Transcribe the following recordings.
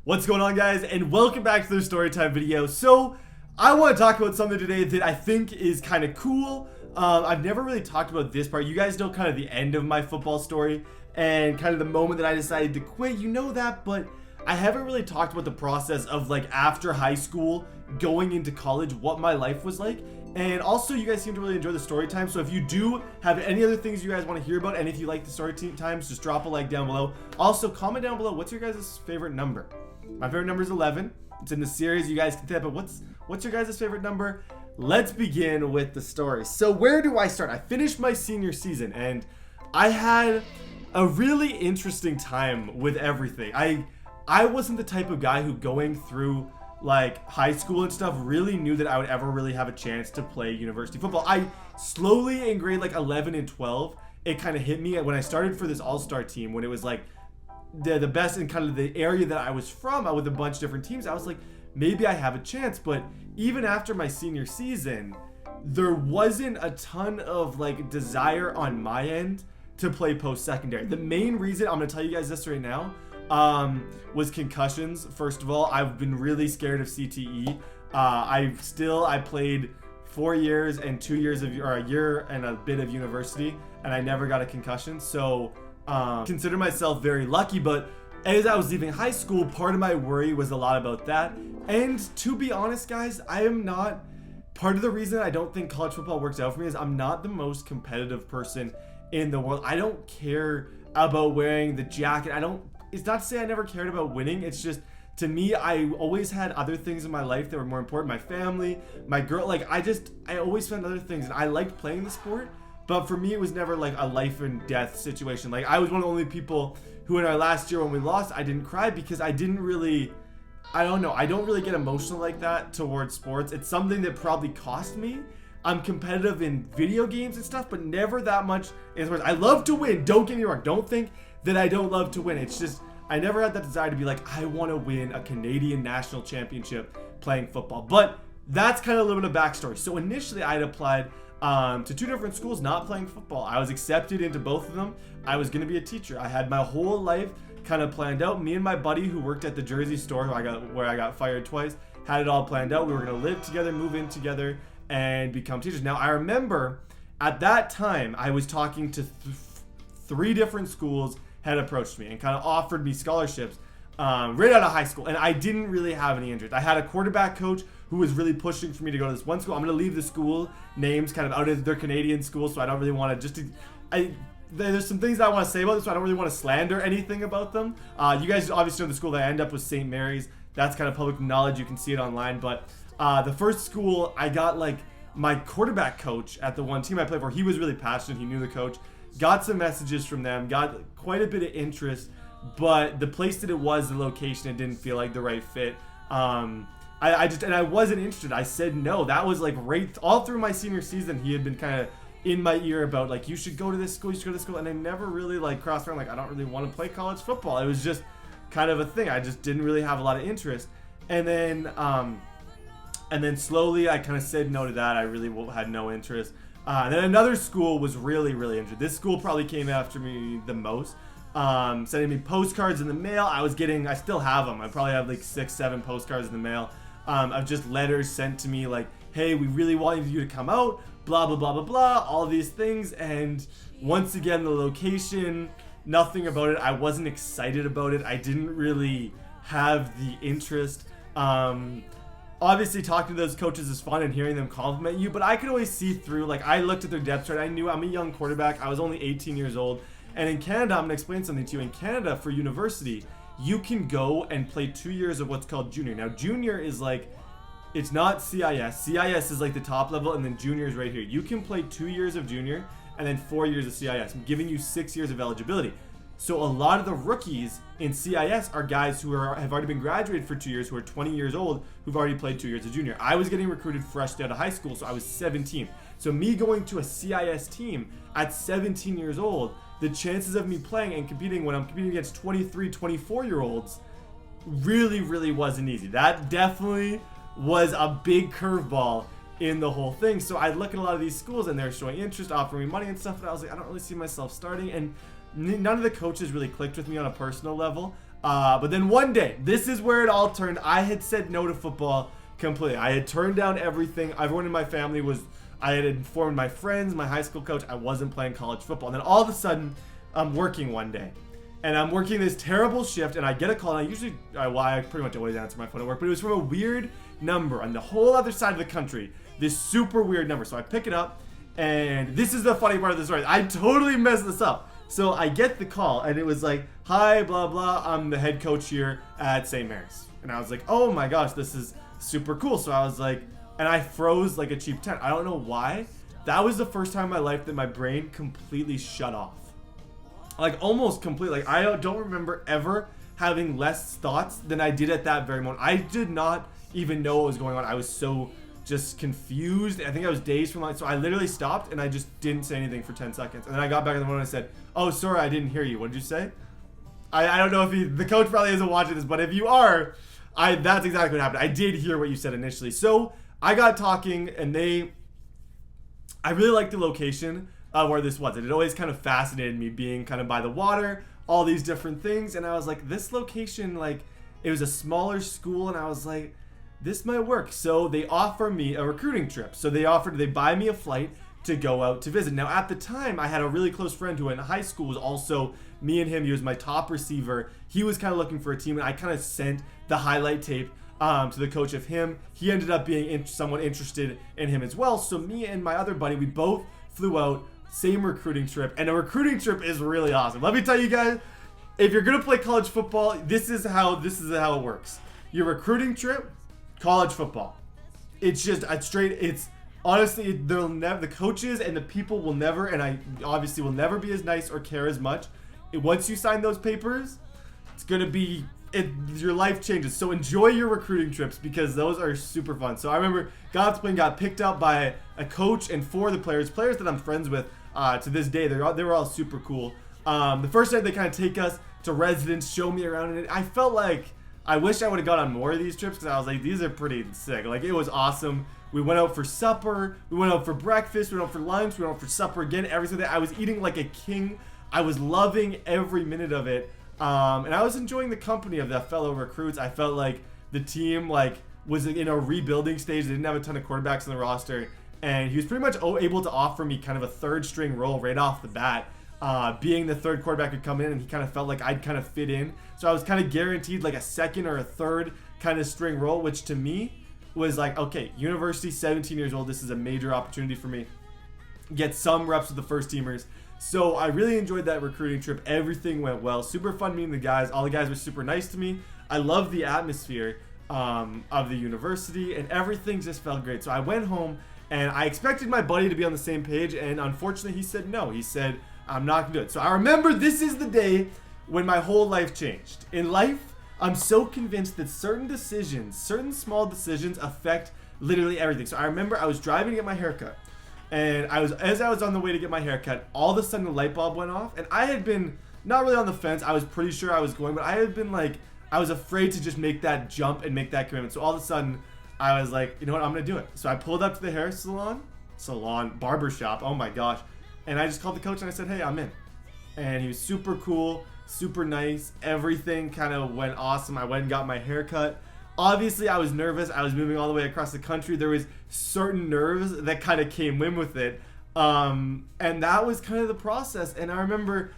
What's going on, guys, and welcome back to the storytime video. So I want to talk about something today that I think is kind of cool. I've never really talked about this part. You guys know kind of the end of my football story and kind of the moment that I decided to quit. You know that, but I haven't really talked about the process of like after high school going into college, what my life was like. And also, you guys seem to really enjoy the story time. So if you do have any other things you guys want to hear about, and if you like the story times, just drop a like down below. Also, comment down below, what's your guys' favorite number? My favorite number is 11. It's in the series. You guys can tell, but what's your guys' favorite number? Let's begin with the story. So where do I start? I finished my senior season, and I had a really interesting time with everything. I wasn't the type of guy who going through like high school and stuff really knew that I would ever really have a chance to play university football. I slowly in grade like 11 and 12, it kind of hit me when I started for this all-star team, when it was like the best in kind of the area that I was from, with a bunch of different teams. I was like, maybe I have a chance. But even after my senior season, there wasn't a ton of like desire on my end to play post-secondary. The main reason, I'm gonna tell you guys this right now, was concussions. First of all, I've been really scared of CTE. I played 4 years and 2 years of, or a year and a bit of university, and I never got a concussion. So consider myself very lucky. But as I was leaving high school, part of my worry was a lot about that. And to be honest, guys, I am not, part of the reason I don't think college football works out for me is I'm not the most competitive person in the world. I don't care about wearing the jacket. It's not to say I never cared about winning. It's just, to me, I always had other things in my life that were more important. My family, my girl, like I always found other things, and I liked playing the sport. But for me, it was never like a life and death situation. Like I was one of the only people who in our last year when we lost, I didn't cry because I don't really get emotional like that towards sports. It's something that probably cost me. I'm competitive in video games and stuff, but never that much in sports. I love to win. Don't get me wrong. Don't think that I don't love to win. It's just, I never had that desire to be like, I want to win a Canadian national championship playing football. But that's kind of a little bit of backstory. So initially I had applied to 2 different schools, not playing football. I was accepted into both of them. I was going to be a teacher. I had my whole life kind of planned out. Me and my buddy who worked at the Jersey store where I got fired twice, had it all planned out. We were going to live together, move in together, and become teachers. Now I remember at that time I was talking to 3 different schools had approached me and kind of offered me scholarships right out of high school, and I didn't really have any interest. I had a quarterback coach who was really pushing for me to go to this one school. I'm going to leave the school names kind of out of their Canadian schools, so I don't really want to there's some things that I want to say about this, so I don't really want to slander anything about them. You guys obviously know the school that I end up with, St. Mary's. That's kind of public knowledge. You can see it online. But the first school, I got like my quarterback coach at the one team I played for. He was really passionate. He knew the coach. Got some messages from them. Got quite a bit of interest. But the place that it was, the location, it didn't feel like the right fit. I wasn't interested. I said no. That was like right all through my senior season. He had been kind of in my ear about like, you should go to this school, you should go to this school, and I never really like crossed around like, I don't really want to play college football. It was just kind of a thing. I just didn't really have a lot of interest. And then slowly I kind of said no to that. I really had no interest. Then another school was really interested. This school probably came after me the most. Sending me postcards in the mail. I still have them. I probably have like 6-7 postcards in the mail of just letters sent to me like, hey, we really want you to come out, blah blah blah blah blah, all these things. And once again, the location, nothing about it. I wasn't excited about it. I didn't really have the interest. Obviously talking to those coaches is fun and hearing them compliment you, but I could always see through, like I looked at their depth chart. I knew I'm a young quarterback. I was only 18 years old. And in Canada, I'm going to explain something to you. In Canada, for university, you can go and play 2 years of what's called junior. Now, junior is like, it's not CIS. CIS is like the top level, and then junior is right here. You can play 2 years of junior and then 4 years of CIS, giving you 6 years of eligibility. So a lot of the rookies in CIS are guys who have already been graduated for 2 years, who are 20 years old, who've already played 2 years of junior. I was getting recruited fresh out of high school, so I was 17. So me going to a CIS team at 17 years old, the chances of me playing and competing when I'm competing against 23, 24-year-olds really wasn't easy. That definitely was a big curveball in the whole thing. So I look at a lot of these schools and they're showing interest, offering me money and stuff, and I was like, I don't really see myself starting. And none of the coaches really clicked with me on a personal level. But then one day, this is where it all turned. I had said no to football completely. I had turned down everything. Everyone in my family was, I had informed my friends, my high school coach, I wasn't playing college football. And then all of a sudden, I'm working one day. And I'm working this terrible shift, and I get a call, and I pretty much always answer my phone at work, but it was from a weird number on the whole other side of the country. This super weird number. So I pick it up, and this is the funny part of the story. I totally messed this up. So I get the call, and it was like, hi, blah, blah, I'm the head coach here at St. Mary's. And I was like, oh my gosh, this is super cool. So I was like, and I froze like a cheap tent. I don't know why. That was the first time in my life that my brain completely shut off. Like almost completely. Like I don't remember ever having less thoughts than I did at that very moment. I did not even know what was going on. I was so just confused. I think I was dazed from like, so I literally stopped and I just didn't say anything for 10 seconds. And then I got back in the phone and I said, oh, sorry, I didn't hear you. What did you say? I don't know if the coach probably isn't watching this, but if you are, that's exactly what happened. I did hear what you said initially. So I got talking and I really liked the location of where this was. It had always kind of fascinated me being kind of by the water, all these different things. And I was like, this location, like it was a smaller school and I was like, this might work. So they offer me a recruiting trip. So they buy me a flight to go out to visit. Now at the time I had a really close friend who in high school was also me and him. He was my top receiver. He was kind of looking for a team and I kind of sent the highlight tape to the coach of him. He ended up being somewhat interested in him as well. So me and my other buddy, we both flew out, same recruiting trip. And a recruiting trip is really awesome. Let me tell you guys, if you're going to play college football, this is how it works. Your recruiting trip, college football. It's just it's honestly, the coaches and the people will never, and I obviously will never be as nice or care as much. Once you sign those papers, it's going to be, your life changes. So enjoy your recruiting trips because those are super fun. So I remember Godsplan got picked up by a coach and 4 of the players that I'm friends with to this day. They were all super cool. The first night they kind of take us to residence, show me around, and I felt like I wish I would have gone on more of these trips because I was like, these are pretty sick. Like, it was awesome. We went out for supper. We went out for breakfast. We went out for lunch. We went out for supper again. Every single day. I was eating like a king. I was loving every minute of it. And I was enjoying the company of the fellow recruits. I felt like the team was in a rebuilding stage. They didn't have a ton of quarterbacks on the roster. And he was pretty much able to offer me kind of a third string role right off the bat. Being the third quarterback would come in, and he kind of felt like I'd kind of fit in. So I was kind of guaranteed like a second or a third kind of string role, which to me was like, okay, university, 17 years old. This is a major opportunity for me. Get some reps with the first teamers. So I really enjoyed that recruiting trip. Everything went well. Super fun meeting the guys. All the guys were super nice to me. I love the atmosphere of the university, and everything just felt great. So I went home, and I expected my buddy to be on the same page, and unfortunately he said no. He said, I'm not gonna do it. So I remember this is the day when my whole life changed. In life, I'm so convinced that certain small decisions affect literally everything. So I remember I was driving to get my haircut, and as I was on the way to get my haircut, all of a sudden the light bulb went off, and I had been not really on the fence. I was pretty sure I was going, but I had been like, I was afraid to just make that jump and make that commitment. So all of a sudden I was like, you know what, I'm gonna do it. So I pulled up to the hair barber shop. Oh my gosh. And I just called the coach and I said, hey, I'm in. And he was super cool, super nice. Everything kind of went awesome. I went and got my hair cut. Obviously, I was nervous. I was moving all the way across the country. There was certain nerves that kind of came in with it. And that was kind of the process. And I remember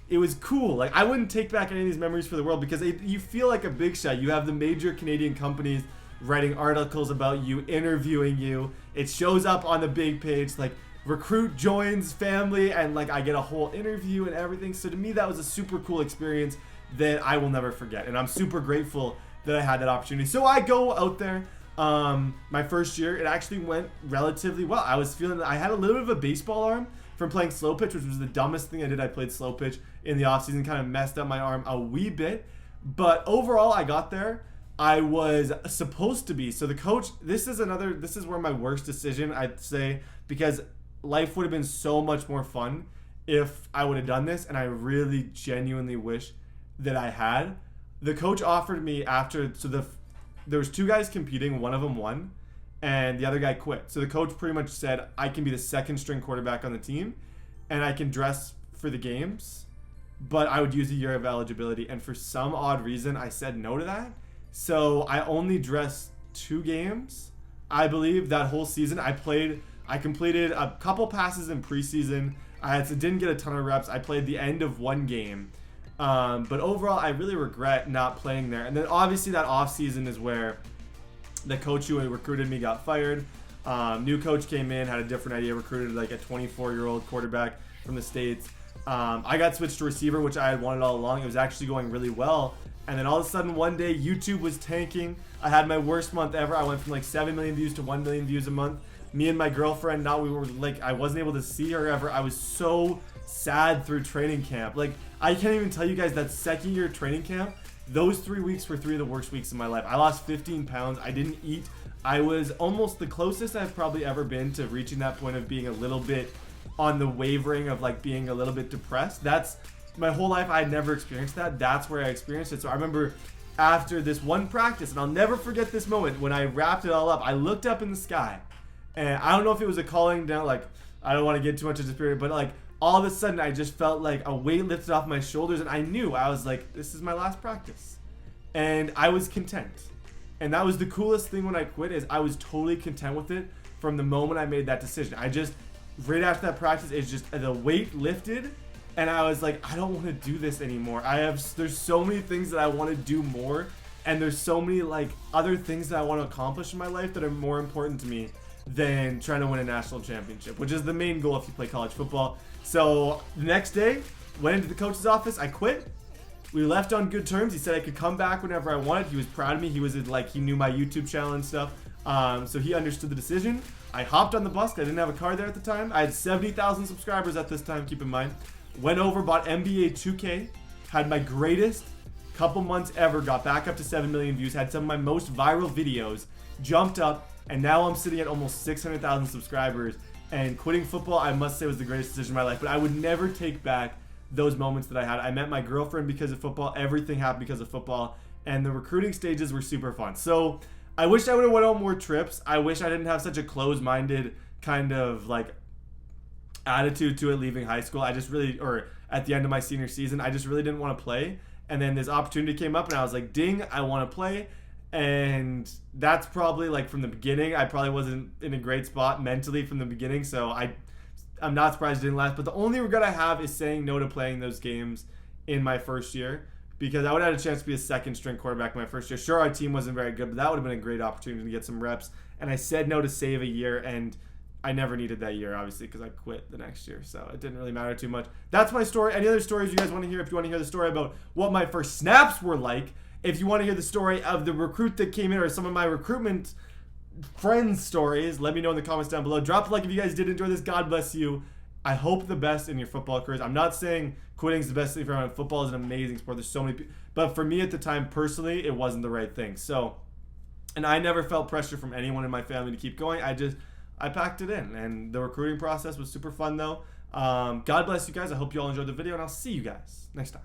it was cool. Like, I wouldn't take back any of these memories for the world because you feel like a big shot. You have the major Canadian companies writing articles about you, interviewing you. It shows up on the big page, like, recruit joins family, and like I get a whole interview and everything. So to me, that was a super cool experience that I will never forget, and I'm super grateful that I had that opportunity. So I go out there. My first year, it actually went relatively well. I was feeling I had a little bit of a baseball arm from playing slow pitch, which was the dumbest thing I did. I played slow pitch in the offseason, kind of messed up my arm a wee bit, but overall I got there. I was supposed to be. So the coach, this is where my worst decision, I'd say, because life would have been so much more fun if I would have done this, and I really genuinely wish that I had. The coach offered me there was 2 guys competing, one of them won, and the other guy quit. So the coach pretty much said, I can be the second string quarterback on the team, and I can dress for the games, but I would use a year of eligibility. And for some odd reason, I said no to that. So I only dressed 2 games, I believe, that whole season. I completed a couple passes in preseason. I didn't get a ton of reps. I played the end of 1 game. But overall, I really regret not playing there. And then obviously that off season is where the coach who recruited me got fired. New coach came in, had a different idea, recruited like a 24-year-old quarterback from the States. I got switched to receiver, which I had wanted all along. It was actually going really well. And then all of a sudden one day, YouTube was tanking. I had my worst month ever. I went from like 7 million views to 1 million views a month. Me and my girlfriend, I wasn't able to see her ever. I was so sad through training camp. Like, I can't even tell you guys that second year training camp, those 3 weeks were 3 of the worst weeks of my life. I lost 15 pounds. I didn't eat. I was almost the closest I've probably ever been to reaching that point of being a little bit on the wavering of like being a little bit depressed. That's my whole life. I had never experienced that. That's where I experienced it. So I remember after this one practice, and I'll never forget this moment when I wrapped it all up, I looked up in the sky, and I don't know if it was a calling down, like, I don't want to get too much into the spirit, but like all of a sudden I just felt like a weight lifted off my shoulders, and I knew, I was like, this is my last practice. And I was content. And that was the coolest thing when I quit, is I was totally content with it from the moment I made that decision. I just, right after that practice, it's just the weight lifted, and I was like, I don't want to do this anymore. There's so many things that I want to do more, and there's so many like other things that I want to accomplish in my life that are more important to me than trying to win a national championship, which is the main goal if you play college football. So the next day, went into the coach's office, I quit. We left on good terms. He said I could come back whenever I wanted. He was proud of me. He was like, he knew my YouTube channel and stuff. So he understood the decision. I hopped on the bus. I didn't have a car there at the time. I had 70,000 subscribers at this time, keep in mind. Went over, bought NBA 2K, had my greatest couple months ever, got back up to 7 million views, had some of my most viral videos, jumped up, and now I'm sitting at almost 600,000 subscribers. And quitting football, I must say, was the greatest decision of my life. But I would never take back those moments that I had. I met my girlfriend because of football. Everything happened because of football. And the recruiting stages were super fun. So I wish I would have went on more trips. I wish I didn't have such a closed-minded kind of like attitude to it leaving high school. I just really, or at the end of my senior season, I just really didn't want to play. And then this opportunity came up, and I was like, ding, I want to play. And that's probably like from the beginning. I probably wasn't in a great spot mentally from the beginning, so I'm not surprised it didn't last. But the only regret I have is saying no to playing those games in my first year, because I would have had a chance to be a second string quarterback my first year. Sure, our team wasn't very good, but that would have been a great opportunity to get some reps. And I said no to save a year, and I never needed that year, obviously, because I quit the next year. So it didn't really matter too much. That's my story. Any other stories you guys want to hear? If you want to hear the story about what my first snaps were like, if you want to hear the story of the recruit that came in, or some of my recruitment friends' stories, let me know in the comments down below. Drop a like if you guys did enjoy this. God bless you. I hope the best in your football careers. I'm not saying quitting is the best thing for everyone. Football is an amazing sport. There's so many people. But for me at the time, personally, it wasn't the right thing. So, and I never felt pressure from anyone in my family to keep going. I packed it in. And the recruiting process was super fun, though. God bless you guys. I hope you all enjoyed the video, and I'll see you guys next time.